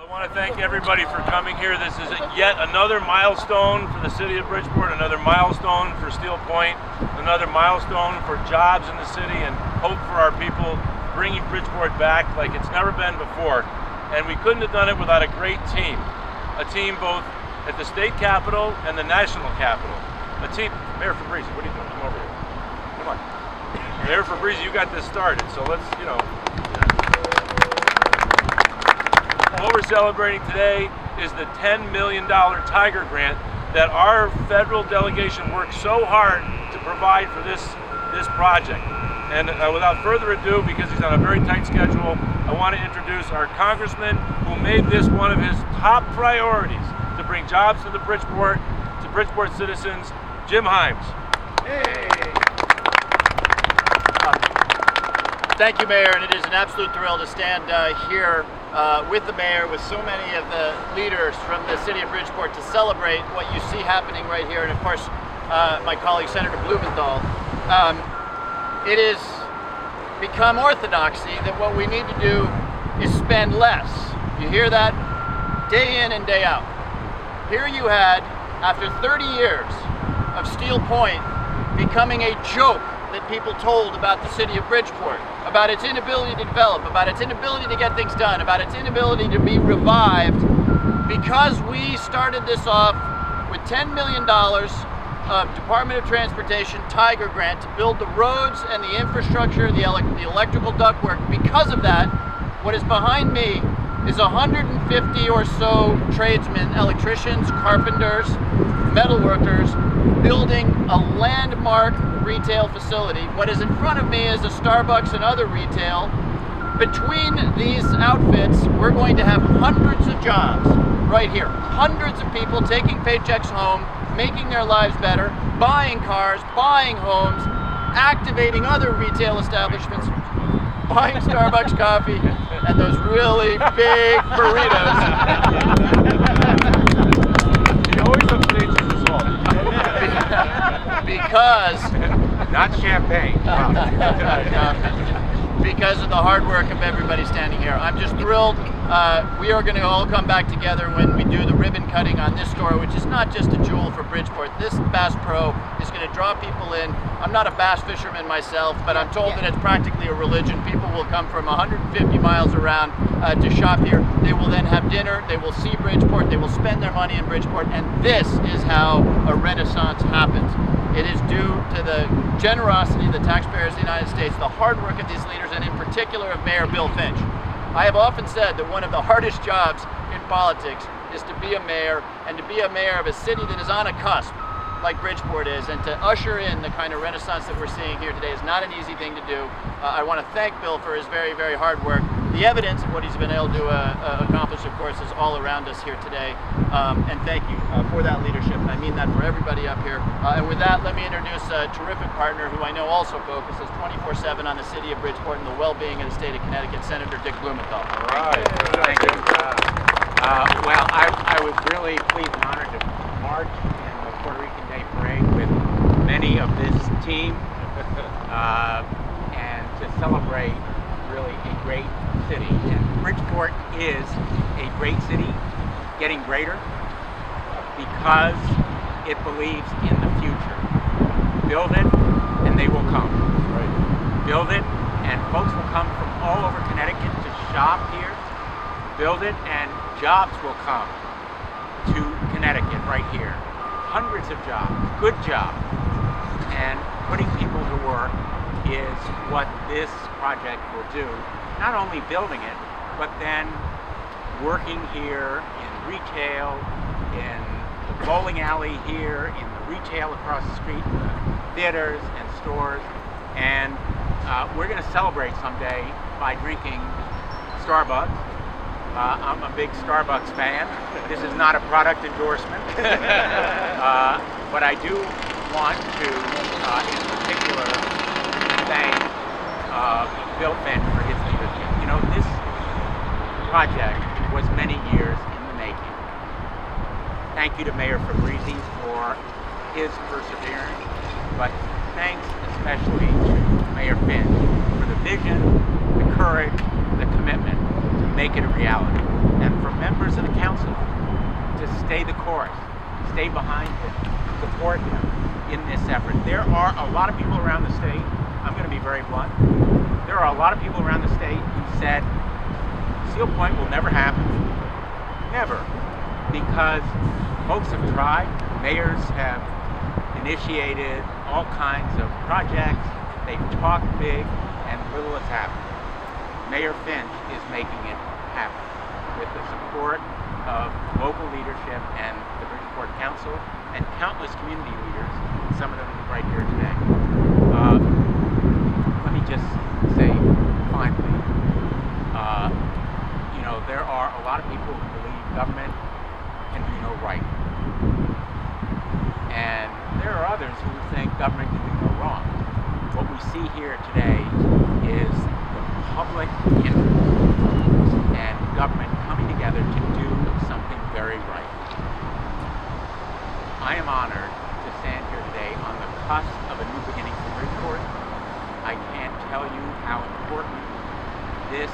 I want to thank everybody for coming here. This is yet another milestone for the city of Bridgeport, another milestone for Steelpointe, another milestone for jobs in the city and hope for our people, bringing Bridgeport back like it's never been before. And we couldn't have done it without a great team. A team both at the state capitol and the national capitol. A team, Mayor Fabrizi, what are you doing? Come over here. Come on. Mayor Fabrizi, you got this started, so let's, What we're celebrating today is the $10 million Tiger grant that our federal delegation worked so hard to provide for this project. And without further ado, because he's on a very tight schedule, I want to introduce our congressman who made this one of his top priorities to bring jobs to Bridgeport citizens, Jim Himes. Hey. Thank you, Mayor, and it is an absolute thrill to stand here with the mayor, with so many of the leaders from the city of Bridgeport to celebrate what you see happening right here, and of course, my colleague Senator Blumenthal. It has become orthodoxy that what we need to do is spend less. You hear that day in and day out. Here you had, after 30 years of Steelpointe becoming a joke that people told about the city of Bridgeport, about its inability to develop, about its inability to get things done, about its inability to be revived, because we started this off with $10 million of Department of Transportation Tiger grant to build the roads and the infrastructure, the electrical ductwork. Because of that, what is behind me is 150 or so tradesmen, electricians, carpenters, metalworkers, building a landmark retail facility. What is in front of me is a Starbucks and other retail. Between these outfits, we're going to have hundreds of jobs right here. Hundreds of people taking paychecks home, making their lives better, buying cars, buying homes, activating other retail establishments, buying Starbucks coffee, and those really big burritos. He always updates us as well. Because not champagne. Because of the hard work of everybody standing here. I'm just thrilled. We are going to all come back together when we do the ribbon cutting on this store, which is not just a jewel for Bridgeport. This Bass Pro is going to draw people in. I'm not a bass fisherman myself, but I'm told that it's practically a religion. People will come from 150 miles around to shop here. They will then have dinner. They will see Bridgeport. They will spend their money in Bridgeport. And this is how a renaissance happens. It is due to the generosity of the taxpayers of the United States, the hard work of these leaders, and in particular of Mayor Bill Finch. I have often said that one of the hardest jobs in politics is to be a mayor, and to be a mayor of a city that is on a cusp, like Bridgeport is, and to usher in the kind of renaissance that we're seeing here today is not an easy thing to do. I want to thank Bill for his very, very hard work. The evidence of what he's been able to accomplish, of course, is all around us here today. And thank you for that leadership. And I mean that for everybody up here. And with that, let me introduce a terrific partner who I know also focuses 24/7 on the city of Bridgeport and the well-being of the state of Connecticut, Senator Dick Blumenthal. All right. Thank you. Well, I was really pleased and honored to march in the Puerto Rican Day Parade with many of this team and to celebrate really a great city. And Bridgeport is a great city, getting greater, because it believes in the future. Build it and they will come. Right. Build it and folks will come from all over Connecticut to shop here. Build it and jobs will come to Connecticut right here. Hundreds of jobs, good jobs. And putting people to work is what this project will do. Not only building it, but then working here in retail, in the bowling alley here, in the retail across the street, the theaters and stores. And we're going to celebrate someday by drinking Starbucks. I'm a big Starbucks fan. This is not a product endorsement. But I do want to, in particular, thank Bill Finch for his leadership. You know, this project was many years in the making. Thank you to Mayor Fabrizi for his perseverance, but thanks especially to Mayor Finch for the vision, the courage, the commitment to make it a reality. And for members stay behind him, support him in this effort. There are a lot of people around the state, I'm going to be very blunt, there are a lot of people around the state who said Steelpointe will never happen. Never. Because folks have tried, mayors have initiated all kinds of projects, they've talked big, and little has happened. Mayor Finch is making it happen with the support of local leadership and the Bridgeport Council and countless community leaders, some of them right here today. Let me just say finally, there are a lot of people who believe government can do no right. And there are others who think government can do no wrong. What we see here today is the public interest and government coming together to do something very right. I am honored to stand here today on the cusp of a new beginning for Bridgeport. I can't tell you how important this